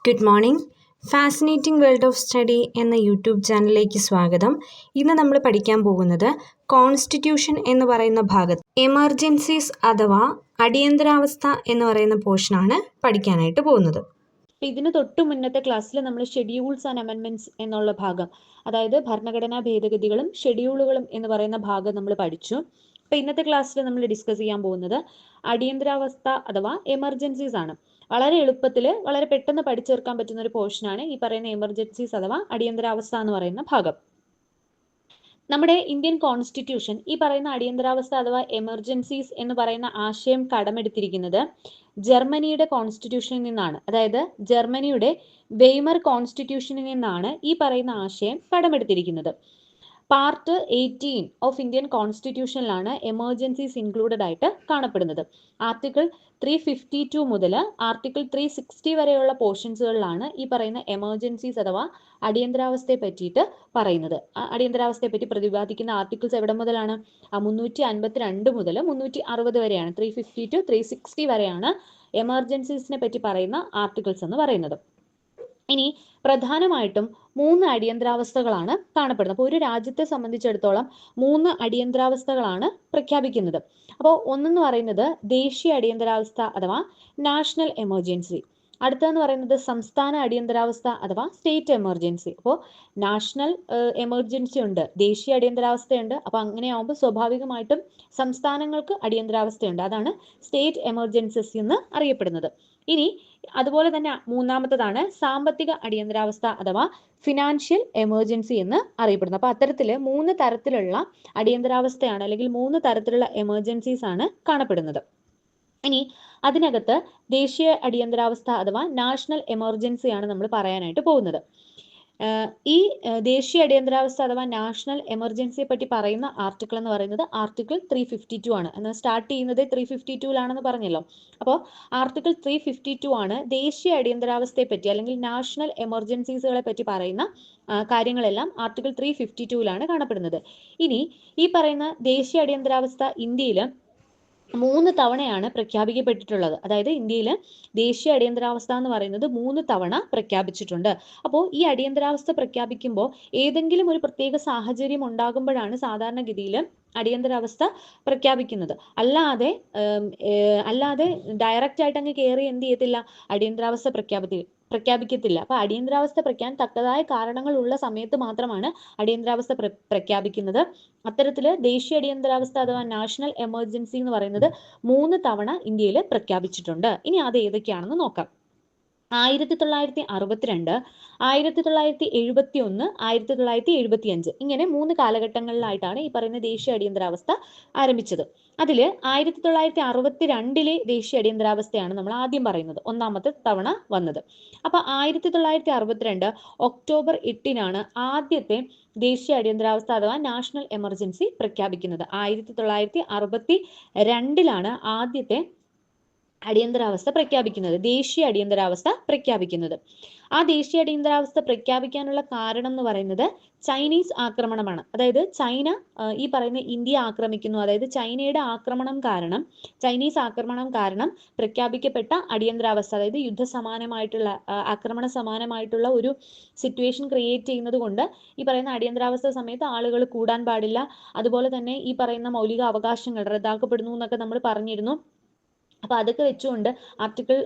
Good morning. Fascinating world of study എന്ന YouTube ചാനലിലേക്ക് സ്വാഗതം. ഇന്ന് നമ്മൾ പഠിക്കാൻ പോകുന്നത് കോൺസ്റ്റിറ്റ്യൂഷൻ എന്ന് പറയുന്ന ഭാഗത്ത് എമർജൻസീസ് അഥവാ അടിയന്തരാവസ്ഥ എന്ന് പറയുന്ന പോർഷനാണ് പഠിക്കാനായിട്ട് പോകുന്നത്. ഇതിന് തൊട്ട് മുന്നത്തെ ക്ലാസ്സിൽ നമ്മൾ ഷെഡ്യൂൾസ് ആൻഡ് അമെൻമെന്റ്സ് എന്നുള്ള ഭാഗം, അതായത് ഭരണഘടനാ ഭേദഗതികളും ഷെഡ്യൂളുകളും എന്ന് പറയുന്ന ഭാഗം നമ്മൾ പഠിച്ചു. അപ്പൊ ഇന്നത്തെ ക്ലാസ്സിൽ നമ്മൾ ഡിസ്കസ് ചെയ്യാൻ പോകുന്നത് അടിയന്തരാവസ്ഥ അഥവാ എമർജൻസീസ് ആണ്. വളരെ എളുപ്പത്തിൽ വളരെ പെട്ടെന്ന് പഠിച്ചേർക്കാൻ പറ്റുന്ന ഒരു പോർഷനാണ് ഈ പറയുന്ന എമർജൻസീസ് അഥവാ അടിയന്തരാവസ്ഥ എന്ന് പറയുന്ന ഭാഗം. നമ്മുടെ ഇന്ത്യൻ കോൺസ്റ്റിറ്റ്യൂഷൻ ഈ പറയുന്ന അടിയന്തരാവസ്ഥ അഥവാ എമർജൻസീസ് എന്ന് പറയുന്ന ആശയം കടമെടുത്തിരിക്കുന്നത് ജർമ്മനിയുടെ കോൺസ്റ്റിറ്റ്യൂഷനിൽ നിന്നാണ്. അതായത് ജർമ്മനിയുടെ വെയ്മർ കോൺസ്റ്റിറ്റ്യൂഷനിൽ നിന്നാണ് ഈ പറയുന്ന ആശയം കടമെടുത്തിരിക്കുന്നത്. പാർട്ട് 18 ഓഫ് ഇന്ത്യൻ കോൺസ്റ്റിറ്റ്യൂഷനിലാണ് എമർജൻസീസ് ഇൻക്ലൂഡഡ് ആയിട്ട് കാണപ്പെടുന്നത്. ആർട്ടിക്കിൾ 352 മുതൽ ആർട്ടിക്കിൾ 360 വരെയുള്ള പോർഷൻസുകളിലാണ് ഈ പറയുന്ന എമർജൻസീസ് അഥവാ അടിയന്തരാവസ്ഥയെ പറ്റിയിട്ട് പറയുന്നത്. അടിയന്തരാവസ്ഥയെ പറ്റി പ്രതിപാദിക്കുന്ന ആർട്ടിക്കിൾസ് എവിടെ മുതലാണ്? 352 മുതൽ 360 വരെയാണ്. 350 to 360 വരെയാണ് എമർജൻസീസിനെ പറ്റി പറയുന്ന ആർട്ടിക്കിൾസ് എന്ന് പറയുന്നത്. ഇനി പ്രധാനമായിട്ടും 3 അടിയന്തരാവസ്ഥകളാണ് കാണപ്പെടുന്നത്. അപ്പോൾ ഒരു രാജ്യത്തെ സംബന്ധിച്ചിടത്തോളം 3 അടിയന്തരാവസ്ഥകളാണ് പ്രഖ്യാപിക്കുന്നത്. അപ്പോൾ ഒന്നെന്ന് പറയുന്നത് ദേശീയ അടിയന്തരാവസ്ഥ അഥവാ നാഷണൽ എമർജൻസി. അടുത്തതെന്ന് പറയുന്നത് സംസ്ഥാന അടിയന്തരാവസ്ഥ അഥവാ സ്റ്റേറ്റ് എമർജൻസി. അപ്പോൾ നാഷണൽ എമർജൻസി ഉണ്ട്, ദേശീയ അടിയന്തരാവസ്ഥയുണ്ട്. അപ്പോൾ അങ്ങനെയാവുമ്പോൾ സ്വാഭാവികമായിട്ടും സംസ്ഥാനങ്ങൾക്ക് അടിയന്തരാവസ്ഥയുണ്ട്. അതാണ് സ്റ്റേറ്റ് എമർജൻസീസ് എന്ന് അറിയപ്പെടുന്നത്. ഇനി അതുപോലെ തന്നെ മൂന്നാമത്തതാണ് സാമ്പത്തിക അടിയന്തരാവസ്ഥ അഥവാ ഫിനാൻഷ്യൽ എമർജൻസി എന്ന് അറിയപ്പെടുന്നത്. അപ്പോൾ അത്തരത്തില് 3 തരത്തിലുള്ള അടിയന്തരാവസ്ഥയാണ് അല്ലെങ്കിൽ 3 തരത്തിലുള്ള എമർജൻസീസ് ആണ് കാണപ്പെടുന്നത്. ഇനി അതിനകത്ത് ദേശീയ അടിയന്തരാവസ്ഥ അഥവാ നാഷണൽ എമർജൻസിയാണ് നമ്മൾ പറയാനായിട്ട് പോകുന്നത്. ഈ ദേശീയ അടിയന്തരാവസ്ഥ അഥവാ നാഷണൽ എമർജൻസിയെ പറ്റി പറയുന്ന ആർട്ടിക്കിൾ എന്ന് പറയുന്നത് ആർട്ടിക്കിൾ 352 ആണ്. എന്നാൽ സ്റ്റാർട്ട് ചെയ്യുന്നത് 352 പറഞ്ഞല്ലോ. അപ്പോൾ ആർട്ടിക്കിൾ 352 ആണ് ദേശീയ അടിയന്തരാവസ്ഥയെ പറ്റി അല്ലെങ്കിൽ നാഷണൽ എമർജൻസീസുകളെ പറ്റി പറയുന്ന കാര്യങ്ങളെല്ലാം ആർട്ടിക്കിൾ 352 കാണപ്പെടുന്നത്. ഇനി ഈ പറയുന്ന ദേശീയ അടിയന്തരാവസ്ഥ ഇന്ത്യയിൽ 3 തവണയാണ് പ്രഖ്യാപിക്കപ്പെട്ടിട്ടുള്ളത്. അതായത് ഇന്ത്യയിൽ ദേശീയ അടിയന്തരാവസ്ഥ എന്ന് പറയുന്നത് 3 തവണ പ്രഖ്യാപിച്ചിട്ടുണ്ട്. അപ്പോൾ ഈ അടിയന്തരാവസ്ഥ പ്രഖ്യാപിക്കുമ്പോൾ ഏതെങ്കിലും ഒരു പ്രത്യേക സാഹചര്യം ഉണ്ടാകുമ്പോഴാണ് സാധാരണഗതിയിൽ അടിയന്തരാവസ്ഥ പ്രഖ്യാപിക്കുന്നത്. അല്ലാതെ ഡയറക്റ്റ് ആയിട്ട് അങ്ങ് കയറി എന്ത് ചെയ്യത്തില്ല, അടിയന്തരാവസ്ഥ പ്രഖ്യാപിക്കത്തില്ല. അപ്പൊ അടിയന്തരാവസ്ഥ പ്രഖ്യാപിക്കാൻ തക്കതായ കാരണങ്ങൾ ഉള്ള സമയത്ത് മാത്രമാണ് അടിയന്തരാവസ്ഥ പ്രഖ്യാപിക്കുന്നത്. അത്തരത്തില് ദേശീയ അടിയന്തരാവസ്ഥ അഥവാ നാഷണൽ എമർജൻസി എന്ന് പറയുന്നത് 3 തവണ ഇന്ത്യയിൽ പ്രഖ്യാപിച്ചിട്ടുണ്ട്. ഇനി അത് ഏതൊക്കെയാണെന്ന് നോക്കാം. 1962, 1971, 1975 ഇങ്ങനെ 3 കാലഘട്ടങ്ങളിലായിട്ടാണ് ഈ പറയുന്ന ദേശീയ അടിയന്തരാവസ്ഥ ആരംഭിച്ചത്. അതിൽ 1962 ദേശീയ അടിയന്തരാവസ്ഥയാണ് നമ്മൾ ആദ്യം പറയുന്നത്, ഒന്നാമത്തെ തവണ വന്നത്. അപ്പൊ 1962 ഒക്ടോബർ 8 ആദ്യത്തെ ദേശീയ അടിയന്തരാവസ്ഥ അഥവാ നാഷണൽ എമർജൻസി പ്രഖ്യാപിക്കുന്നത്. 1962 ആദ്യത്തെ അടിയന്തരാവസ്ഥ പ്രഖ്യാപിക്കുന്നത്, ദേശീയ അടിയന്തരാവസ്ഥ പ്രഖ്യാപിക്കുന്നത്. ആ ദേശീയ അടിയന്തരാവസ്ഥ പ്രഖ്യാപിക്കാനുള്ള കാരണം എന്ന് പറയുന്നത് ചൈനീസ് ആക്രമണമാണ്. അതായത് ചൈന ഈ പറയുന്ന ഇന്ത്യ ആക്രമിക്കുന്നു. അതായത് ചൈനയുടെ ചൈനീസ് ആക്രമണം കാരണം പ്രഖ്യാപിക്കപ്പെട്ട അടിയന്തരാവസ്ഥ, അതായത് യുദ്ധസമാനമായിട്ടുള്ള ആക്രമണ സമാനമായിട്ടുള്ള ഒരു സിറ്റുവേഷൻ ക്രിയേറ്റ് ചെയ്യുന്നത് കൊണ്ട് ഈ പറയുന്ന അടിയന്തരാവസ്ഥ സമയത്ത് ആളുകൾ കൂടാൻ പാടില്ല. അതുപോലെ തന്നെ ഈ പറയുന്ന മൗലിക അവകാശങ്ങൾ റദ്ദാക്കപ്പെടുന്നു എന്നൊക്കെ നമ്മൾ പറഞ്ഞിരുന്നു. അപ്പൊ അതൊക്കെ വെച്ചുകൊണ്ട് ആർട്ടിക്കിൾ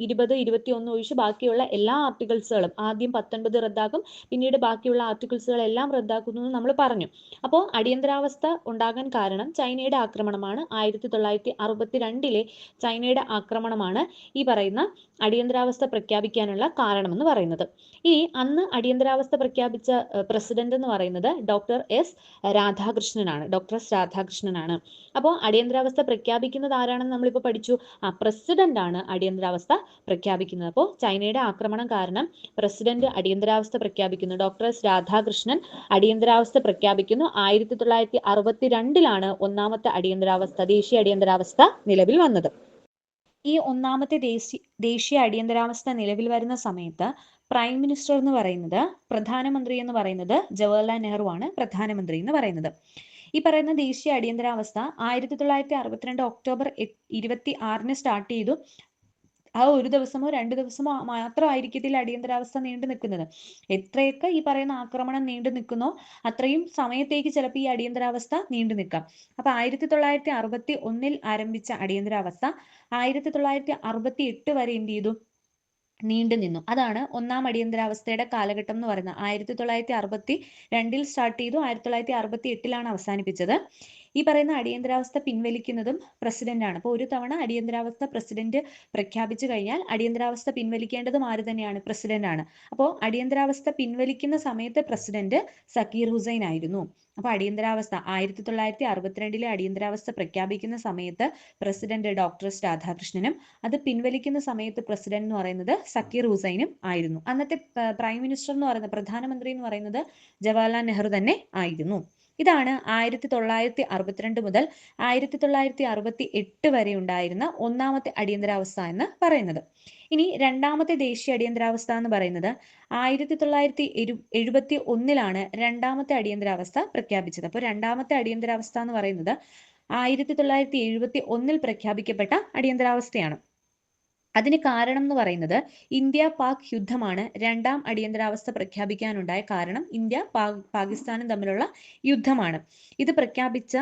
20, 21 ഒഴിച്ച് ബാക്കിയുള്ള എല്ലാ ആർട്ടിക്കിൾസുകളും ആദ്യം 19 റദ്ദാക്കും, പിന്നീട് ബാക്കിയുള്ള ആർട്ടിക്കിൾസുകളെല്ലാം റദ്ദാക്കുന്നു എന്ന് നമ്മൾ പറഞ്ഞു. അപ്പോൾ അടിയന്തരാവസ്ഥ ഉണ്ടാകാൻ കാരണം ചൈനയുടെ ആക്രമണമാണ്. 1962 ചൈനയുടെ ആക്രമണമാണ് ഈ പറയുന്ന അടിയന്തരാവസ്ഥ പ്രഖ്യാപിക്കാനുള്ള കാരണമെന്ന് പറയുന്നത്. ഇനി അന്ന് അടിയന്തരാവസ്ഥ പ്രഖ്യാപിച്ച പ്രസിഡന്റ് എന്ന് പറയുന്നത് ഡോക്ടർ എസ് രാധാകൃഷ്ണനാണ്. അപ്പോൾ അടിയന്തരാവസ്ഥ പ്രഖ്യാപിക്കുന്നത് ആരാണെന്ന് നമ്മളിപ്പോൾ പഠിച്ചു. പ്രസിഡന്റ് ആണ് അടിയന്തരാവസ്ഥ പ്രഖ്യാപിക്കുന്നത്. അപ്പോൾ ചൈനയുടെ ആക്രമണം കാരണം പ്രസിഡന്റ് അടിയന്തരാവസ്ഥ പ്രഖ്യാപിക്കുന്നു. ഡോക്ടർ എസ് രാധാകൃഷ്ണൻ അടിയന്തരാവസ്ഥ പ്രഖ്യാപിക്കുന്നു. 1962 ഒന്നാമത്തെ ദേശീയ അടിയന്തരാവസ്ഥ നിലവിൽ വന്നത്. ഈ ഒന്നാമത്തെ ദേശീയ അടിയന്തരാവസ്ഥ നിലവിൽ വരുന്ന സമയത്ത് പ്രൈം മിനിസ്റ്റർ എന്ന് പറയുന്നത്, പ്രധാനമന്ത്രി എന്ന് പറയുന്നത് ജവഹർലാൽ നെഹ്റു ആണ് പ്രധാനമന്ത്രി എന്ന് പറയുന്നത്. ഈ പറയുന്ന ദേശീയ അടിയന്തരാവസ്ഥ 1962 ഒക്ടോബർ 26 സ്റ്റാർട്ട് ചെയ്തു. ആ ഒരു ദിവസമോ 2 ദിവസമോ മാത്രമായിരിക്കത്തില്ല അടിയന്തരാവസ്ഥ നീണ്ടു നിൽക്കുന്നത്. എത്രയൊക്കെ ഈ പറയുന്ന ആക്രമണം നീണ്ടു നിൽക്കുന്നോ അത്രയും സമയത്തേക്ക് ചിലപ്പോൾ ഈ അടിയന്തരാവസ്ഥ നീണ്ടു നിൽക്കാം. അപ്പൊ 1961 ആരംഭിച്ച അടിയന്തരാവസ്ഥ 1968 വരെ എന്ത് ചെയ്തു, നീണ്ടു നിന്നു. അതാണ് ഒന്നാം അടിയന്തരാവസ്ഥയുടെ കാലഘട്ടം എന്ന് പറയുന്നത്. 1962 സ്റ്റാർട്ട് ചെയ്തു, 1968 അവസാനിപ്പിച്ചത്. ഈ പറയുന്ന അടിയന്തരാവസ്ഥ പിൻവലിക്കുന്നതും പ്രസിഡന്റാണ്. അപ്പോൾ ഒരു തവണ അടിയന്തരാവസ്ഥ പ്രസിഡന്റ് പ്രഖ്യാപിച്ചു കഴിഞ്ഞാൽ അടിയന്തരാവസ്ഥ പിൻവലിക്കേണ്ടതും ആര് തന്നെയാണ്? പ്രസിഡന്റ് ആണ്. അപ്പോൾ അടിയന്തരാവസ്ഥ പിൻവലിക്കുന്ന സമയത്ത് പ്രസിഡന്റ് സക്കീർ ഹുസൈൻ ആയിരുന്നു. അപ്പൊ അടിയന്തരാവസ്ഥ 1962 അടിയന്തരാവസ്ഥ പ്രഖ്യാപിക്കുന്ന സമയത്ത് പ്രസിഡന്റ് ഡോക്ടർ എസ് രാധാകൃഷ്ണനും അത് പിൻവലിക്കുന്ന സമയത്ത് പ്രസിഡന്റ് എന്ന് പറയുന്നത് സക്കീർ ഹുസൈനും ആയിരുന്നു. അന്നത്തെ പ്രൈം മിനിസ്റ്റർ എന്ന് പറയുന്നത്, പ്രധാനമന്ത്രി എന്ന് പറയുന്നത് ജവഹർലാൽ നെഹ്റു തന്നെ ആയിരുന്നു. ഇതാണ് 1962 മുതൽ 1968 വരെ ഉണ്ടായിരുന്ന ഒന്നാമത്തെ അടിയന്തരാവസ്ഥ എന്ന് പറയുന്നത്. ഇനി രണ്ടാമത്തെ ദേശീയ അടിയന്തരാവസ്ഥ എന്ന് പറയുന്നത് 1971 രണ്ടാമത്തെ അടിയന്തരാവസ്ഥ പ്രഖ്യാപിച്ചത്. അപ്പോൾ രണ്ടാമത്തെ അടിയന്തരാവസ്ഥ എന്ന് പറയുന്നത് 1971 പ്രഖ്യാപിക്കപ്പെട്ട അടിയന്തരാവസ്ഥയാണ്. അതിന് കാരണം എന്ന് പറയുന്നത് ഇന്ത്യ പാക് യുദ്ധമാണ് രണ്ടാം അടിയന്തരാവസ്ഥ പ്രഖ്യാപിക്കാനുണ്ടായ കാരണം. ഇന്ത്യ പാകിസ്ഥാനും തമ്മിലുള്ള യുദ്ധമാണ്. ഇത് പ്രഖ്യാപിച്ച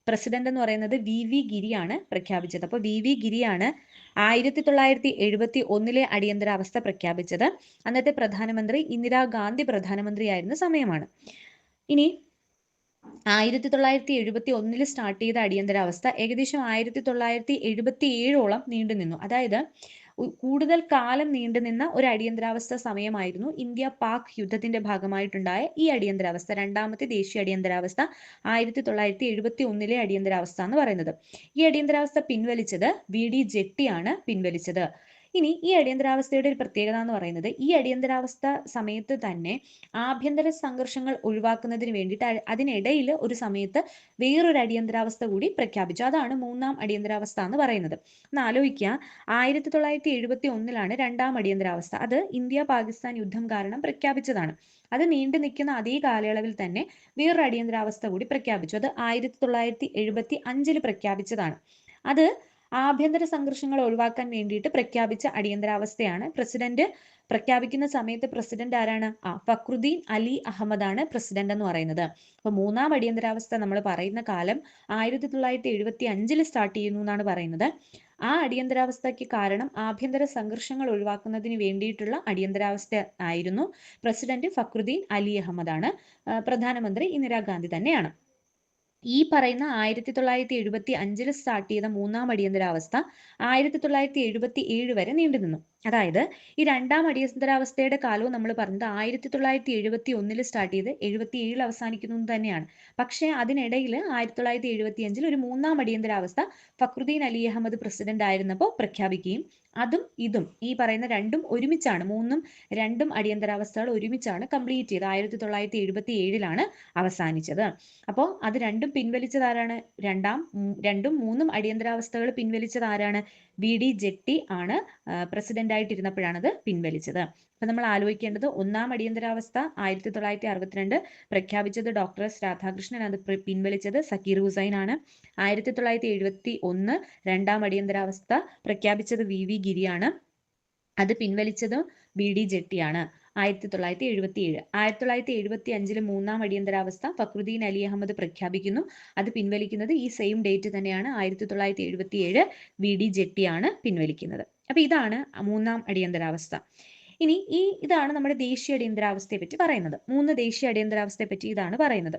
പ്രസിഡന്റ് എന്ന് പറയുന്നത് വി ഗിരിയാണ് പ്രഖ്യാപിച്ചത്. അപ്പോൾ വി ഗിരിയാണ് 1971 അടിയന്തരാവസ്ഥ പ്രഖ്യാപിച്ചത്. അന്നത്തെ പ്രധാനമന്ത്രി ഇന്ദിരാഗാന്ധി പ്രധാനമന്ത്രിയായിരുന്ന സമയമാണ്. ഇനി 1971 സ്റ്റാർട്ട് ചെയ്ത അടിയന്തരാവസ്ഥ ഏകദേശം 1977 നീണ്ടു നിന്നു. അതായത് കൂടുതൽ കാലം നീണ്ടുനിന്ന ഒരു അടിയന്തരാവസ്ഥ സമയമായിരുന്നു ഇന്ത്യ പാക് യുദ്ധത്തിന്റെ ഭാഗമായിട്ടുണ്ടായ ഈ അടിയന്തരാവസ്ഥ. രണ്ടാമത്തെ ദേശീയ അടിയന്തരാവസ്ഥ 1971 അടിയന്തരാവസ്ഥ എന്ന് പറയുന്നത്. ഈ അടിയന്തരാവസ്ഥ പിൻവലിച്ചത് ഡി ജെട്ടിയാണ് പിൻവലിച്ചത്. ഇനി ഈ അടിയന്തരാവസ്ഥയുടെ ഒരു പ്രത്യേകത എന്ന് പറയുന്നത് ഈ അടിയന്തരാവസ്ഥ സമയത്ത് തന്നെ ആഭ്യന്തര സംഘർഷങ്ങൾ ഒഴിവാക്കുന്നതിന് വേണ്ടിയിട്ട് അതിനിടയിൽ ഒരു സമയത്ത് വേറൊരു അടിയന്തരാവസ്ഥ കൂടി പ്രഖ്യാപിച്ചു. അതാണ് മൂന്നാം അടിയന്തരാവസ്ഥ എന്ന് പറയുന്നത്. ഒന്ന് ആലോചിക്കുക, 1971 രണ്ടാം അടിയന്തരാവസ്ഥ. അത് ഇന്ത്യ പാകിസ്ഥാൻ യുദ്ധം കാരണം പ്രഖ്യാപിച്ചതാണ്. അത് നീണ്ടു നിൽക്കുന്ന അതേ കാലയളവിൽ തന്നെ വേറൊരു അടിയന്തരാവസ്ഥ കൂടി പ്രഖ്യാപിച്ചു. അത് 1975 പ്രഖ്യാപിച്ചതാണ്. അത് ആഭ്യന്തര സംഘർഷങ്ങൾ ഒഴിവാക്കാൻ വേണ്ടിയിട്ട് പ്രഖ്യാപിച്ച അടിയന്തരാവസ്ഥയാണ്. പ്രസിഡന്റ് പ്രഖ്യാപിക്കുന്ന സമയത്ത് പ്രസിഡന്റ് ആരാണ്? ഫക്രുദ്ദീൻ അലി അഹമ്മദ് ആണ് പ്രസിഡന്റ് എന്ന് പറയുന്നത്. അപ്പൊ മൂന്നാം അടിയന്തരാവസ്ഥ നമ്മൾ പറയുന്ന കാലം 1975 സ്റ്റാർട്ട് ചെയ്യുന്നു എന്നാണ് പറയുന്നത്. ആ അടിയന്തരാവസ്ഥയ്ക്ക് കാരണം ആഭ്യന്തര സംഘർഷങ്ങൾ ഒഴിവാക്കുന്നതിന് വേണ്ടിയിട്ടുള്ള അടിയന്തരാവസ്ഥ ആയിരുന്നു. പ്രസിഡന്റ് ഫക്രുദ്ദീൻ അലി അഹമ്മദ് ആണ്. പ്രധാനമന്ത്രി ഇന്ദിരാഗാന്ധി തന്നെയാണ്. ഈ പറയുന്ന 1975 സ്റ്റാർട്ട് ചെയ്ത മൂന്നാം അടിയന്തരാവസ്ഥ 1977 വരെ നീണ്ടുനിന്നു. അതായത് ഈ രണ്ടാം അടിയന്തരാവസ്ഥയുടെ കാലവും നമ്മൾ പറഞ്ഞത് 1971 സ്റ്റാർട്ട് ചെയ്ത് 77 അവസാനിക്കുന്നു തന്നെയാണ്. പക്ഷേ അതിനിടയിൽ 1975 ഒരു മൂന്നാം അടിയന്തരാവസ്ഥ ഫക്രുദ്ദീൻ അലി അഹമ്മദ് പ്രസിഡന്റ് ആയിരുന്നപ്പോൾ പ്രഖ്യാപിക്കുകയും അതും ഇതും ഈ പറയുന്ന രണ്ടും ഒരുമിച്ചാണ്, രണ്ടും അടിയന്തരാവസ്ഥകൾ ഒരുമിച്ചാണ് കംപ്ലീറ്റ് ചെയ്ത് 1977 അവസാനിച്ചത്. അപ്പോൾ അത് രണ്ടും പിൻവലിച്ചത് ആരാണ്? രണ്ടും മൂന്നും അടിയന്തരാവസ്ഥകൾ പിൻവലിച്ചത് ആരാണ്? ഡി ജെട്ടി ആണ് പ്രസിഡന്റ് ആയിട്ടിരുന്നപ്പോഴാണ് അത് പിൻവലിച്ചത്. അപ്പൊ നമ്മൾ ആലോചിക്കേണ്ടത് ഒന്നാം അടിയന്തരാവസ്ഥ 1962 പ്രഖ്യാപിച്ചത് ഡോക്ടർ എസ് രാധാകൃഷ്ണൻ, അത് പിൻവലിച്ചത് സക്കീർ ഹുസൈൻ ആണ്. 1971 രണ്ടാം അടിയന്തരാവസ്ഥ പ്രഖ്യാപിച്ചത് വി ഗിരിയാണ്, അത് പിൻവലിച്ചത് ഡി ജെട്ടിയാണ്. 1977 1975 മൂന്നാം അടിയന്തരാവസ്ഥ ഫക്രുദ്ദീൻ അലി അഹമ്മദ് പ്രഖ്യാപിക്കുന്നു, അത് പിൻവലിക്കുന്നത് ഈ സെയിം ഡേറ്റ് തന്നെയാണ്. 1977 ഡി ജെട്ടിയാണ് പിൻവലിക്കുന്നത്. അപ്പൊ ഇതാണ് മൂന്നാം അടിയന്തരാവസ്ഥ. ഇനി ഇതാണ് നമ്മുടെ ദേശീയ അടിയന്തരാവസ്ഥയെ പറ്റി പറയുന്നത്. 3 ദേശീയ അടിയന്തരാവസ്ഥയെ പറ്റി ഇതാണ് പറയുന്നത്.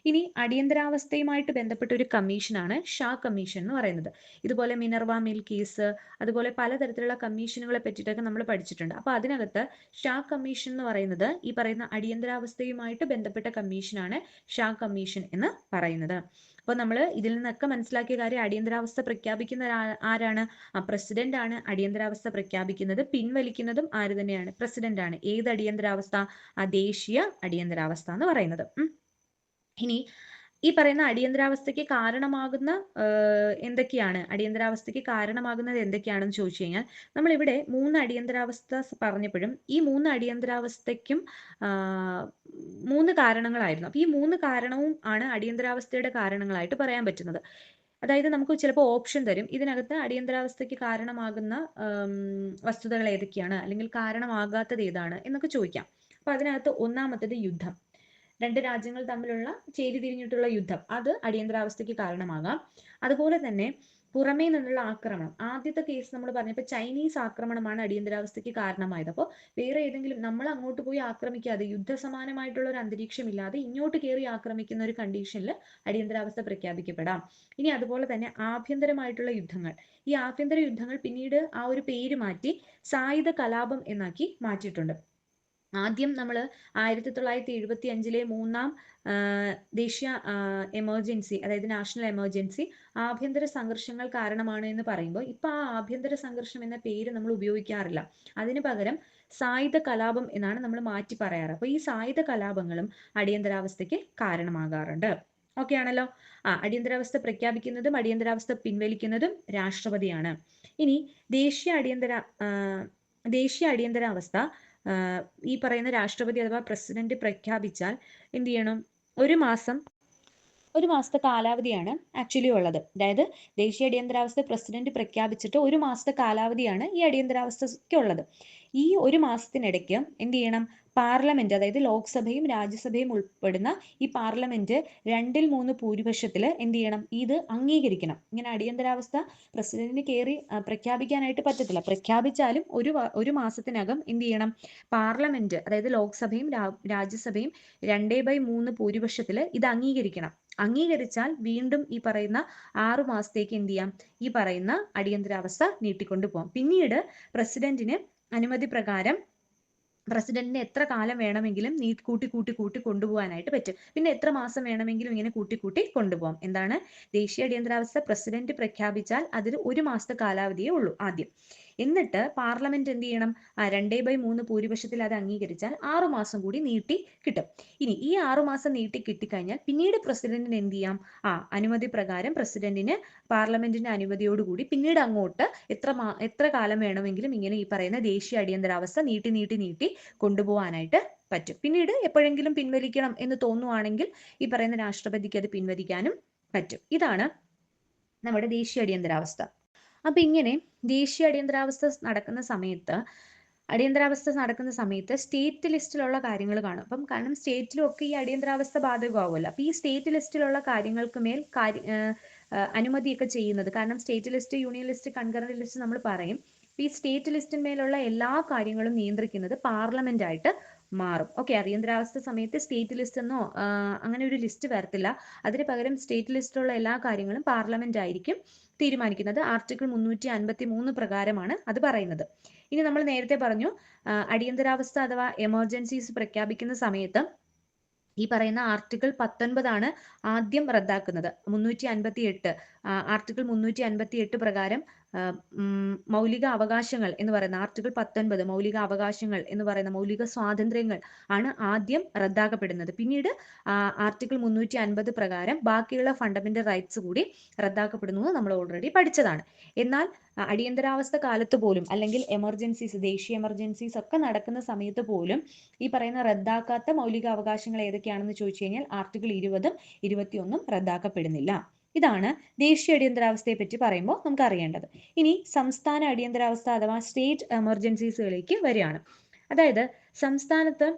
ഇനി അടിയന്തരാവസ്ഥയുമായിട്ട് ബന്ധപ്പെട്ട ഒരു കമ്മീഷനാണ് ഷാ കമ്മീഷൻ എന്ന് പറയുന്നത്. ഇതുപോലെ മിനർവ മിൽ കേസ്, അതുപോലെ പലതരത്തിലുള്ള കമ്മീഷനുകളെ പറ്റിയിട്ടൊക്കെ നമ്മൾ പഠിച്ചിട്ടുണ്ട്. അപ്പൊ അതിനകത്ത് ഷാ കമ്മീഷൻ എന്ന് പറയുന്നത് ഈ പറയുന്ന അടിയന്തരാവസ്ഥയുമായിട്ട് ബന്ധപ്പെട്ട കമ്മീഷനാണ് ഷാ കമ്മീഷൻ എന്ന് പറയുന്നത്. അപ്പോൾ നമ്മൾ ഇതിൽ നിന്നൊക്കെ മനസ്സിലാക്കിയ കാര്യം, അടിയന്തരാവസ്ഥ പ്രഖ്യാപിക്കുന്ന ആരാണ്? പ്രസിഡന്റ് ആണ് അടിയന്തരാവസ്ഥ പ്രഖ്യാപിക്കുന്നത്. പിൻവലിക്കുന്നതും ആര് തന്നെയാണ്? പ്രസിഡന്റ് ആണ്. ഏത് അടിയന്തരാവസ്ഥ? ദേശീയ അടിയന്തരാവസ്ഥ എന്ന് പറയുന്നത്. ഇനി ഈ പറയുന്ന അടിയന്തരാവസ്ഥയ്ക്ക് കാരണമാകുന്ന അടിയന്തരാവസ്ഥയ്ക്ക് കാരണമാകുന്നത് എന്തൊക്കെയാണെന്ന് ചോദിച്ചു കഴിഞ്ഞാൽ, നമ്മളിവിടെ 3 അടിയന്തരാവസ്ഥ പറഞ്ഞപ്പോഴും ഈ 3 അടിയന്തരാവസ്ഥയ്ക്കും 3 കാരണങ്ങളായിരുന്നു. അപ്പൊ ഈ 3 കാരണവും ആണ് അടിയന്തരാവസ്ഥയുടെ കാരണങ്ങളായിട്ട് പറയാൻ പറ്റുന്നത്. അതായത് നമുക്ക് ചിലപ്പോൾ ഓപ്ഷൻ തരും, ഇതിനകത്ത് അടിയന്തരാവസ്ഥയ്ക്ക് കാരണമാകുന്ന വസ്തുതകൾ ഏതൊക്കെയാണ്, അല്ലെങ്കിൽ കാരണമാകാത്തത് ഏതാണ് എന്നൊക്കെ ചോദിക്കാം. അപ്പൊ അതിനകത്ത് ഒന്നാമത്തേത് യുദ്ധം. രണ്ട് രാജ്യങ്ങൾ തമ്മിലുള്ള ചേരിതിരിഞ്ഞിട്ടുള്ള യുദ്ധം, അത് അടിയന്തരാവസ്ഥയ്ക്ക് കാരണമാകാം. അതുപോലെ തന്നെ പുറമേ നിന്നുള്ള ആക്രമണം. ആദ്യത്തെ കേസ് നമ്മൾ പറഞ്ഞപ്പോൾ ചൈനീസ് ആക്രമണമാണ് അടിയന്തരാവസ്ഥയ്ക്ക് കാരണമായത്. അപ്പോൾ വേറെ ഏതെങ്കിലും, നമ്മൾ അങ്ങോട്ട് പോയി ആക്രമിക്കാതെ, യുദ്ധസമാനമായിട്ടുള്ള ഒരു അന്തരീക്ഷം ഇല്ലാതെ ഇങ്ങോട്ട് കയറി ആക്രമിക്കുന്ന ഒരു കണ്ടീഷനിൽ അടിയന്തരാവസ്ഥ പ്രഖ്യാപിക്കപ്പെടാം. ഇനി അതുപോലെ തന്നെ ആഭ്യന്തരമായിട്ടുള്ള യുദ്ധങ്ങൾ. ഈ ആഭ്യന്തര യുദ്ധങ്ങൾ പിന്നീട് ആ ഒരു പേര് മാറ്റി സായുധ കലാപം എന്നാക്കി മാറ്റിയിട്ടുണ്ട്. ആദ്യം നമ്മൾ 1975 മൂന്നാം ദേശീയ എമർജൻസി, അതായത് നാഷണൽ എമർജൻസി ആഭ്യന്തര സംഘർഷങ്ങൾ കാരണമാണ് എന്ന് പറയുമ്പോൾ ഇപ്പൊ ആ ആഭ്യന്തര സംഘർഷം എന്ന പേര് നമ്മൾ ഉപയോഗിക്കാറില്ല. അതിന് പകരം സായുധ കലാപം എന്നാണ് നമ്മൾ മാറ്റി പറയാറ്. അപ്പൊ ഈ സായുധ കലാപങ്ങളും അടിയന്തരാവസ്ഥയ്ക്ക് കാരണമാകാറുണ്ട്. ഓക്കെ ആണല്ലോ. അടിയന്തരാവസ്ഥ പ്രഖ്യാപിക്കുന്നതും അടിയന്തരാവസ്ഥ പിൻവലിക്കുന്നതും രാഷ്ട്രപതിയാണ്. ഇനി ദേശീയ അടിയന്തരാവസ്ഥ ഈ പറയുന്ന രാഷ്ട്രപതി അഥവാ പ്രസിഡന്റ് പ്രഖ്യാപിച്ചാൽ എന്ത് ചെയ്യണം? ഒരു മാസത്തെ കാലാവധിയാണ് ആക്ച്വലി ഉള്ളത്. അതായത് ദേശീയ അടിയന്തരാവസ്ഥ പ്രസിഡന്റ് പ്രഖ്യാപിച്ചിട്ട് ഒരു മാസത്തെ കാലാവധിയാണ് ഈ അടിയന്തരാവസ്ഥയ്ക്കുള്ളത്. ഈ ഒരു മാസത്തിനിടയ്ക്ക് എന്ത് ചെയ്യണം? പാർലമെന്റ്, അതായത് ലോക്സഭയും രാജ്യസഭയും ഉൾപ്പെടുന്ന ഈ പാർലമെന്റ് 2/3 ഭൂരിപക്ഷത്തിൽ എന്ത് ചെയ്യണം? ഇത് അംഗീകരിക്കണം. ഇങ്ങനെ അടിയന്തരാവസ്ഥ പ്രസിഡന്റിന് കയറി പ്രഖ്യാപിക്കാനായിട്ട് പറ്റത്തില്ല. പ്രഖ്യാപിച്ചാലും ഒരു മാസത്തിനകം എന്ത് ചെയ്യണം? പാർലമെന്റ്, അതായത് ലോക്സഭയും രാജ്യസഭയും 2/3 ഭൂരിപക്ഷത്തിൽ ഇത് അംഗീകരിക്കണം. അംഗീകരിച്ചാൽ വീണ്ടും ഈ പറയുന്ന 6 മാസത്തേക്ക് എന്ത് ചെയ്യാം? ഈ പറയുന്ന അടിയന്തരാവസ്ഥ നീട്ടിക്കൊണ്ടുപോകാം. പിന്നീട് പ്രസിഡന്റിന് അനുമതി പ്രകാരം പ്രസിഡന്റിന് എത്ര കാലം വേണമെങ്കിലും കൂട്ടി കൊണ്ടുപോകാനായിട്ട് പറ്റും. പിന്നെ എത്ര മാസം വേണമെങ്കിലും ഇങ്ങനെ കൂട്ടി കൊണ്ടുപോകാം. എന്താണ്? ദേശീയ അടിയന്തരാവസ്ഥ പ്രസിഡന്റ് പ്രഖ്യാപിച്ചാൽ അതിൽ ഒരു മാസത്തെ കാലാവധിയേ ഉള്ളൂ ആദ്യം. എന്നിട്ട് പാർലമെന്റ് എന്ത് ചെയ്യണം? 2/3 ഭൂരിപക്ഷത്തിൽ അത് അംഗീകരിച്ചാൽ 6 മാസം കൂടി നീട്ടി കിട്ടും. ഇനി ഈ 6 മാസം നീട്ടി കിട്ടിക്കഴിഞ്ഞാൽ പിന്നീട് പ്രസിഡന്റിന് എന്ത് ചെയ്യാം? അനുമതി പ്രകാരം പ്രസിഡന്റിന് പാർലമെന്റിന്റെ അനുമതിയോടുകൂടി പിന്നീട് അങ്ങോട്ട് എത്ര കാലം വേണമെങ്കിലും ഇങ്ങനെ ഈ പറയുന്ന ദേശീയ അടിയന്തരാവസ്ഥ നീട്ടി കൊണ്ടുപോകാനായിട്ട് പറ്റും. പിന്നീട് എപ്പോഴെങ്കിലും പിൻവലിക്കണം എന്ന് തോന്നുവാണെങ്കിൽ ഈ പറയുന്ന രാഷ്ട്രപതിക്ക് അത് പിൻവലിക്കാനും പറ്റും. ഇതാണ് നമ്മുടെ ദേശീയ അടിയന്തരാവസ്ഥ. അപ്പൊ ഇങ്ങനെ ദേശീയ അടിയന്തരാവസ്ഥ നടക്കുന്ന സമയത്ത് സ്റ്റേറ്റ് ലിസ്റ്റിലുള്ള കാര്യങ്ങൾ കാണും. അപ്പം കാരണം സ്റ്റേറ്റിലും ഒക്കെ ഈ അടിയന്തരാവസ്ഥ ബാധകമാവുമല്ലോ. അപ്പൊ ഈ സ്റ്റേറ്റ് ലിസ്റ്റിലുള്ള കാര്യങ്ങൾക്ക് മേൽ അനുമതിയൊക്കെ ചെയ്യുന്നത്, കാരണം state list, union list, concurrent list നമ്മൾ പറയും. ഈ സ്റ്റേറ്റ് ലിസ്റ്റിന്മേലുള്ള എല്ലാ കാര്യങ്ങളും നിയന്ത്രിക്കുന്നത് പാർലമെന്റ് ആയിട്ട് മാറും. ഓക്കെ, അടിയന്തരാവസ്ഥ സമയത്ത് സ്റ്റേറ്റ് ലിസ്റ്റ് എന്നോ അങ്ങനെ ഒരു ലിസ്റ്റ് വരത്തില്ല. അതിന് പകരം സ്റ്റേറ്റ് ലിസ്റ്റിലുള്ള എല്ലാ കാര്യങ്ങളും പാർലമെന്റ് ആയിരിക്കും തീരുമാനിക്കുന്നത്. ആർട്ടിക്കിൾ 353 പ്രകാരമാണ് അത് പറയുന്നത്. ഇനി നമ്മൾ നേരത്തെ പറഞ്ഞു, അടിയന്തരാവസ്ഥ അഥവാ എമർജൻസീസ് പ്രഖ്യാപിക്കുന്ന സമയത്ത് ഈ പറയുന്ന ആർട്ടിക്കിൾ 19 ആദ്യം റദ്ദാക്കുന്നത്. 358 ആർട്ടിക്കിൾ 358 പ്രകാരം മൗലിക അവകാശങ്ങൾ എന്ന് പറയുന്ന ആർട്ടിക്കിൾ 19 മൗലിക അവകാശങ്ങൾ എന്ന് പറയുന്ന മൗലിക സ്വാതന്ത്ര്യങ്ങൾ ആണ് ആദ്യം റദ്ദാക്കപ്പെടുന്നത്. പിന്നീട് ആർട്ടിക്കിൾ 350 പ്രകാരം ബാക്കിയുള്ള ഫണ്ടമെന്റൽ റൈറ്റ്സ് കൂടി റദ്ദാക്കപ്പെടുന്നു നമ്മൾ ഓൾറെഡി പഠിച്ചതാണ്. എന്നാൽ അടിയന്തരാവസ്ഥ കാലത്ത് പോലും, അല്ലെങ്കിൽ ദേശീയ എമർജൻസീസ് ഒക്കെ നടക്കുന്ന സമയത്ത് പോലും ഈ പറയുന്ന റദ്ദാക്കാത്ത മൗലിക അവകാശങ്ങൾ ഏതൊക്കെയാണെന്ന് ചോദിച്ചു കഴിഞ്ഞാൽ ആർട്ടിക്കിൾ 20 21 റദ്ദാക്കപ്പെടുന്നില്ല. ഇതാണ് ദേശീയ അടിയന്തരാവസ്ഥയെ പറ്റി പറയുമ്പോൾ നമുക്ക് അറിയേണ്ടത്. ഇനി സംസ്ഥാന അടിയന്തരാവസ്ഥ അഥവാ സ്റ്റേറ്റ് എമർജൻസീസുകളിലേക്ക് വരികയാണ്. അതായത് സംസ്ഥാനത്ത്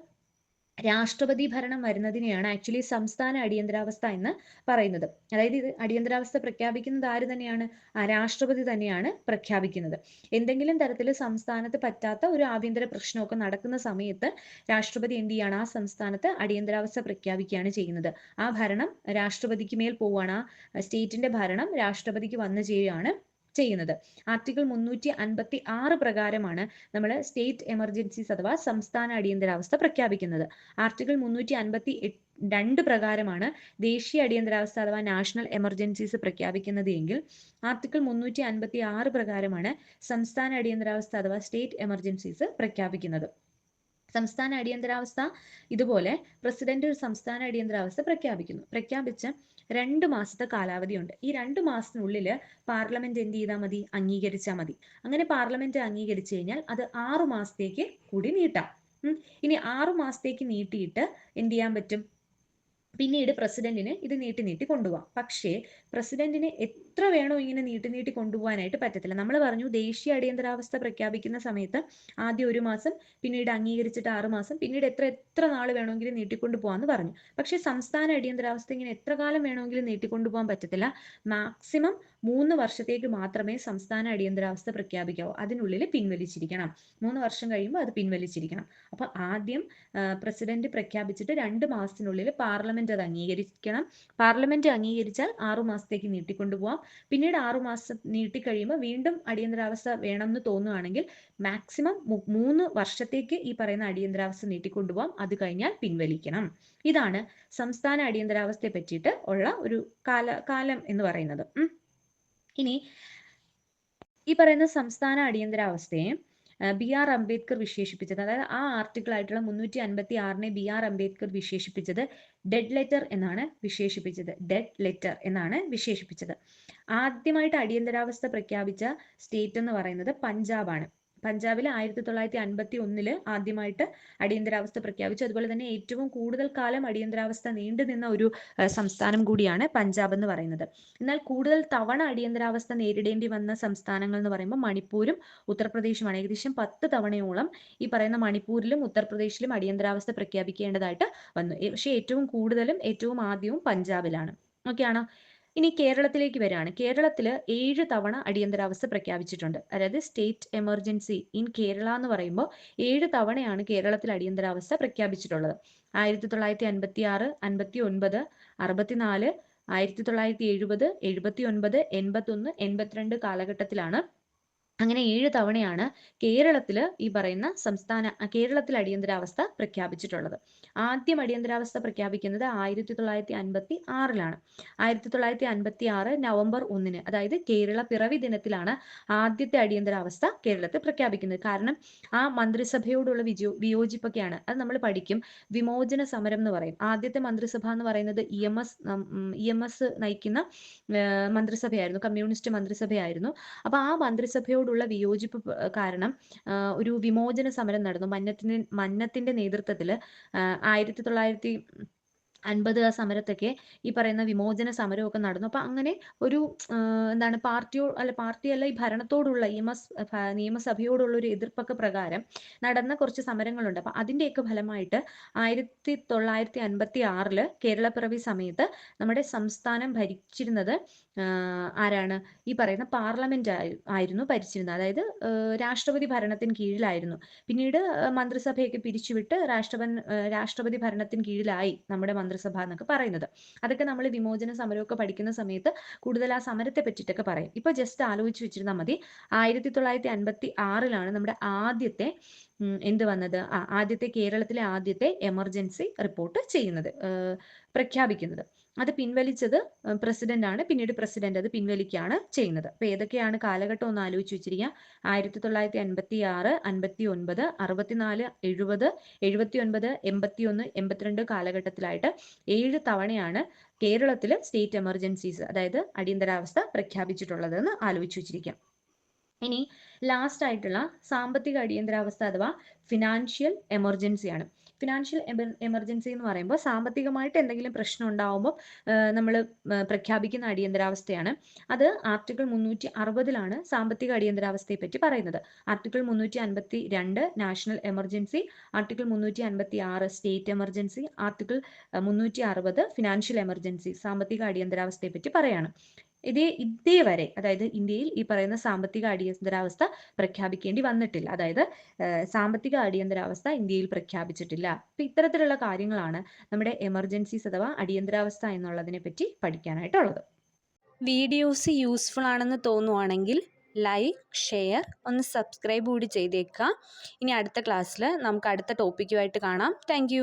രാഷ്ട്രപതി ഭരണം വരുന്നതിനെയാണ് ആക്ച്വലി സംസ്ഥാന അടിയന്തരാവസ്ഥ എന്ന് പറയുന്നത്. അതായത് ഇത് അടിയന്തരാവസ്ഥ പ്രഖ്യാപിക്കുന്നത് ആര് തന്നെയാണ്? രാഷ്ട്രപതി തന്നെയാണ് പ്രഖ്യാപിക്കുന്നത്. എന്തെങ്കിലും തരത്തിൽ സംസ്ഥാനത്ത് പറ്റാത്ത ഒരു ആഭ്യന്തര പ്രശ്നമൊക്കെ നടക്കുന്ന സമയത്ത് രാഷ്ട്രപതി എന്ത് ചെയ്യാണ്? ആ സംസ്ഥാനത്ത് അടിയന്തരാവസ്ഥ പ്രഖ്യാപിക്കുകയാണ് ചെയ്യുന്നത്. ആ ഭരണം രാഷ്ട്രപതിക്ക് മേൽ പോവുകയാണ്. ആ സ്റ്റേറ്റിന്റെ ഭരണം രാഷ്ട്രപതിക്ക് വന്നു ചേരുകയാണ് ചെയ്യുന്നത്. ആർട്ടിക്കിൾ 356 പ്രകാരമാണ് നമ്മൾ സ്റ്റേറ്റ് എമർജൻസീസ് അഥവാ സംസ്ഥാന അടിയന്തരാവസ്ഥ പ്രഖ്യാപിക്കുന്നത്. ആർട്ടിക്കിൾ 352 പ്രകാരമാണ് ദേശീയ അടിയന്തരാവസ്ഥ അഥവാ നാഷണൽ എമർജൻസീസ് പ്രഖ്യാപിക്കുന്നത് എങ്കിൽ ആർട്ടിക്കിൾ 356 പ്രകാരമാണ് സംസ്ഥാന അടിയന്തരാവസ്ഥ അഥവാ സ്റ്റേറ്റ് എമർജൻസീസ് പ്രഖ്യാപിക്കുന്നത്. സംസ്ഥാന അടിയന്തരാവസ്ഥ ഇതുപോലെ പ്രസിഡന്റ് ഒരു സംസ്ഥാന അടിയന്തരാവസ്ഥ പ്രഖ്യാപിച്ച് 2 മാസത്തെ കാലാവധിയുണ്ട്. ഈ 2 മാസത്തിനുള്ളിൽ പാർലമെന്റ് എന്ത് ചെയ്താൽ മതി? അംഗീകരിച്ചാൽ മതി. അങ്ങനെ പാർലമെന്റ് അംഗീകരിച്ചു കഴിഞ്ഞാൽ അത് 6 മാസത്തേക്ക് കൂടി നീട്ടാം. ഇനി 6 മാസത്തേക്ക് നീട്ടിയിട്ട് എന്ത് ചെയ്യാൻ പറ്റും? പിന്നീട് പ്രസിഡന്റിന് ഇത് നീട്ടി കൊണ്ടുപോകാം. പക്ഷേ പ്രസിഡന്റിന് എത്ര വേണോ ഇങ്ങനെ നീട്ടി കൊണ്ടുപോകാനായിട്ട് പറ്റത്തില്ല. നമ്മൾ പറഞ്ഞു ദേശീയ അടിയന്തരാവസ്ഥ പ്രഖ്യാപിക്കുന്ന സമയത്ത് ആദ്യം 1 മാസം, പിന്നീട് അംഗീകരിച്ചിട്ട് 6 മാസം, പിന്നീട് എത്ര നാൾ വേണമെങ്കിലും നീട്ടിക്കൊണ്ടു പോകാമെന്ന് പറഞ്ഞു. പക്ഷേ സംസ്ഥാന അടിയന്തരാവസ്ഥ ഇങ്ങനെ എത്ര കാലം വേണമെങ്കിലും നീട്ടിക്കൊണ്ടുപോകാൻ പറ്റത്തില്ല. മാക്സിമം 3 വർഷത്തേക്ക് മാത്രമേ സംസ്ഥാന അടിയന്തരാവസ്ഥ പ്രഖ്യാപിക്കാവൂ. അതിനുള്ളിൽ പിൻവലിച്ചിരിക്കണം. 3 വർഷം കഴിയുമ്പോൾ അത് പിൻവലിച്ചിരിക്കണം. അപ്പൊ ആദ്യം പ്രസിഡന്റ് പ്രഖ്യാപിച്ചിട്ട് 2 മാസത്തിനുള്ളിൽ പാർലമെന്റ് അത് അംഗീകരിക്കണം. പാർലമെന്റ് അംഗീകരിച്ചാൽ 6 മാസത്തേക്ക് നീട്ടിക്കൊണ്ടുപോകാം. പിന്നീട് 6 മാസം നീട്ടിക്കഴിയുമ്പോൾ വീണ്ടും അടിയന്തരാവസ്ഥ വേണമെന്ന് തോന്നുകയാണെങ്കിൽ മാക്സിമം 3 വർഷത്തേക്ക് ഈ പറയുന്ന അടിയന്തരാവസ്ഥ നീട്ടിക്കൊണ്ടുപോകാം. അത് കഴിഞ്ഞാൽ പിൻവലിക്കണം. ഇതാണ് സംസ്ഥാന അടിയന്തരാവസ്ഥയെ പറ്റിയിട്ട് ഉള്ള ഒരു കാലം എന്ന് പറയുന്നത്. ഇനി ഈ പറയുന്ന സംസ്ഥാന അടിയന്തരാവസ്ഥയെ BR അംബേദ്കർ വിശേഷിപ്പിച്ചത്, അതായത് ആ ആർട്ടിക്കിൾ ആയിട്ടുള്ള 356 BR അംബേദ്കർ വിശേഷിപ്പിച്ചത് ഡെഡ് ലെറ്റർ എന്നാണ് വിശേഷിപ്പിച്ചത്. ആദ്യമായിട്ട് അടിയന്തരാവസ്ഥ പ്രഖ്യാപിച്ച സ്റ്റേറ്റ് എന്ന് പറയുന്നത് പഞ്ചാബാണ്. പഞ്ചാബിൽ 1951 ആദ്യമായിട്ട് അടിയന്തരാവസ്ഥ പ്രഖ്യാപിച്ചു. അതുപോലെ തന്നെ ഏറ്റവും കൂടുതൽ കാലം അടിയന്തരാവസ്ഥ നീണ്ടുനിന്ന ഒരു സംസ്ഥാനം കൂടിയാണ് പഞ്ചാബ് എന്ന് പറയുന്നത്. എന്നാൽ കൂടുതൽ തവണ അടിയന്തരാവസ്ഥ നേരിടേണ്ടി വന്ന സംസ്ഥാനങ്ങൾ എന്ന് പറയുമ്പോൾ മണിപ്പൂരും ഉത്തർപ്രദേശുമാണ്. ഏകദേശം 10 തവണയോളം ഈ പറയുന്ന മണിപ്പൂരിലും ഉത്തർപ്രദേശിലും അടിയന്തരാവസ്ഥ പ്രഖ്യാപിക്കേണ്ടതായിട്ട് വന്നു. പക്ഷേ ഏറ്റവും കൂടുതലും ഏറ്റവും ആദ്യവും പഞ്ചാബിലാണ്. ഓക്കെ ആണോ? ഇനി കേരളത്തിലേക്ക് വരികയാണ്. കേരളത്തിൽ 7 തവണ അടിയന്തരാവസ്ഥ പ്രഖ്യാപിച്ചിട്ടുണ്ട്. അതായത് സ്റ്റേറ്റ് എമർജൻസി ഇൻ കേരള എന്ന് പറയുമ്പോൾ 7 തവണയാണ് കേരളത്തിൽ അടിയന്തരാവസ്ഥ പ്രഖ്യാപിച്ചിട്ടുള്ളത്. 1956, 59, 64, 1970, 79, 81, 82 കാലഘട്ടത്തിലാണ്. അങ്ങനെ 7 തവണയാണ് കേരളത്തിൽ അടിയന്തരാവസ്ഥ പ്രഖ്യാപിച്ചിട്ടുള്ളത്. ആദ്യം അടിയന്തരാവസ്ഥ പ്രഖ്യാപിക്കുന്നത് 1956 1956 നവംബർ 1, അതായത് കേരള പിറവി ദിനത്തിലാണ് ആദ്യത്തെ അടിയന്തരാവസ്ഥ കേരളത്തിൽ പ്രഖ്യാപിക്കുന്നത്. കാരണം ആ മന്ത്രിസഭയോടുള്ള വിയോജിപ്പൊക്കെയാണ്. അത് നമ്മൾ പഠിക്കും. വിമോചന സമരം എന്ന് പറയും. ആദ്യത്തെ മന്ത്രിസഭ എന്ന് പറയുന്നത് EMS നയിക്കുന്ന മന്ത്രിസഭയായിരുന്നു, കമ്മ്യൂണിസ്റ്റ് മന്ത്രിസഭയായിരുന്നു. അപ്പൊ ആ മന്ത്രിസഭയോടുള്ള വിയോജിപ്പ് കാരണം ഒരു വിമോചന സമരം നടന്നു. മന്നത്തിന്റെ നേതൃത്വത്തിൽ 1950 ആ സമരത്തൊക്കെ ഈ പറയുന്ന വിമോചന സമരമൊക്കെ നടന്നു. അപ്പൊ അങ്ങനെ ഒരു പാർട്ടിയല്ല ഈ ഭരണത്തോടുള്ള നിയമസഭയോടുള്ള ഒരു എതിർപ്പൊക്കെ പ്രകാരം നടന്ന കുറച്ച് സമരങ്ങളുണ്ട്. അപ്പൊ അതിന്റെയൊക്കെ ഫലമായിട്ട് 1956 കേരളപ്പിറവി സമയത്ത് നമ്മുടെ സംസ്ഥാനം ഭരിച്ചിരുന്നത് ആരാണ്? ഈ പറയുന്ന പാർലമെന്റ് ആയിരുന്നു ഭരിച്ചിരുന്നത്. അതായത് രാഷ്ട്രപതി ഭരണത്തിന് കീഴിലായിരുന്നു. പിന്നീട് മന്ത്രിസഭയൊക്കെ പിരിച്ചുവിട്ട് രാഷ്ട്രപതി ഭരണത്തിന് കീഴിലായി നമ്മുടെ മന്ത്രിസഭ എന്നൊക്കെ പറയുന്നത്. അതൊക്കെ നമ്മൾ വിമോചന സമരമൊക്കെ പഠിക്കുന്ന സമയത്ത് കൂടുതൽ ആ സമരത്തെ പറ്റിയിട്ടൊക്കെ പറയും. ഇപ്പൊ ജസ്റ്റ് ആലോചിച്ച് വെച്ചിരുന്നാൽ മതി. 1956 നമ്മുടെ ആദ്യത്തെ കേരളത്തിലെ ആദ്യത്തെ എമർജൻസി റിപ്പോർട്ട് ചെയ്യുന്നത്, പ്രഖ്യാപിക്കുന്നത്. അത് പിൻവലിച്ചത് പ്രസിഡന്റ് ആണ്. പിന്നീട് പ്രസിഡന്റ് അത് പിൻവലിക്കുകയാണ് ചെയ്യുന്നത്. അപ്പൊ ഏതൊക്കെയാണ് കാലഘട്ടം ഒന്ന് ആലോചിച്ച് വെച്ചിരിക്കുക. 1956, 59, 64, 70, 79, 81, 82 കാലഘട്ടത്തിലായിട്ട് 7 തവണയാണ് കേരളത്തിൽ സ്റ്റേറ്റ് എമർജൻസീസ്, അതായത് അടിയന്തരാവസ്ഥ പ്രഖ്യാപിച്ചിട്ടുള്ളത് എന്ന് ആലോചിച്ച് വെച്ചിരിക്കാം. ഇനി ലാസ്റ്റ് ആയിട്ടുള്ള സാമ്പത്തിക അടിയന്തരാവസ്ഥ അഥവാ ഫിനാൻഷ്യൽ എമർജൻസിയാണ്. ഫിനാൻഷ്യൽ എമർജൻസി എന്ന് പറയുമ്പോൾ സാമ്പത്തികമായിട്ട് എന്തെങ്കിലും പ്രശ്നം ഉണ്ടാവുമ്പോൾ നമ്മൾ പ്രഖ്യാപിക്കുന്ന അടിയന്തരാവസ്ഥയാണ്. അത് ആർട്ടിക്കിൾ 360 സാമ്പത്തിക അടിയന്തരാവസ്ഥയെ പറ്റി പറയുന്നത്. Article 352 national emergency, article 356 state emergency, article 360 financial emergency സാമ്പത്തിക അടിയന്തരാവസ്ഥയെ പറ്റി പറയാണ്. ഇതേവരെ അതായത് ഇന്ത്യയിൽ ഈ പറയുന്ന സാമ്പത്തിക അടിയന്തരാവസ്ഥ പ്രഖ്യാപിക്കേണ്ടി വന്നിട്ടില്ല. അതായത് സാമ്പത്തിക അടിയന്തരാവസ്ഥ ഇന്ത്യയിൽ പ്രഖ്യാപിച്ചിട്ടില്ല. അപ്പൊ ഇത്തരത്തിലുള്ള കാര്യങ്ങളാണ് നമ്മുടെ എമർജൻസീസ് അഥവാ അടിയന്തരാവസ്ഥ എന്നുള്ളതിനെ പറ്റി പഠിക്കാനായിട്ടുള്ളത്. വീഡിയോസ് യൂസ്ഫുൾ ആണെന്ന് തോന്നുവാണെങ്കിൽ ലൈക്ക്, ഷെയർ, ഒന്ന് സബ്സ്ക്രൈബ് കൂടി ചെയ്തേക്കുക. ഇനി അടുത്ത ക്ലാസ്സിൽ നമുക്ക് അടുത്ത ടോപ്പിക്കുമായിട്ട് കാണാം. താങ്ക്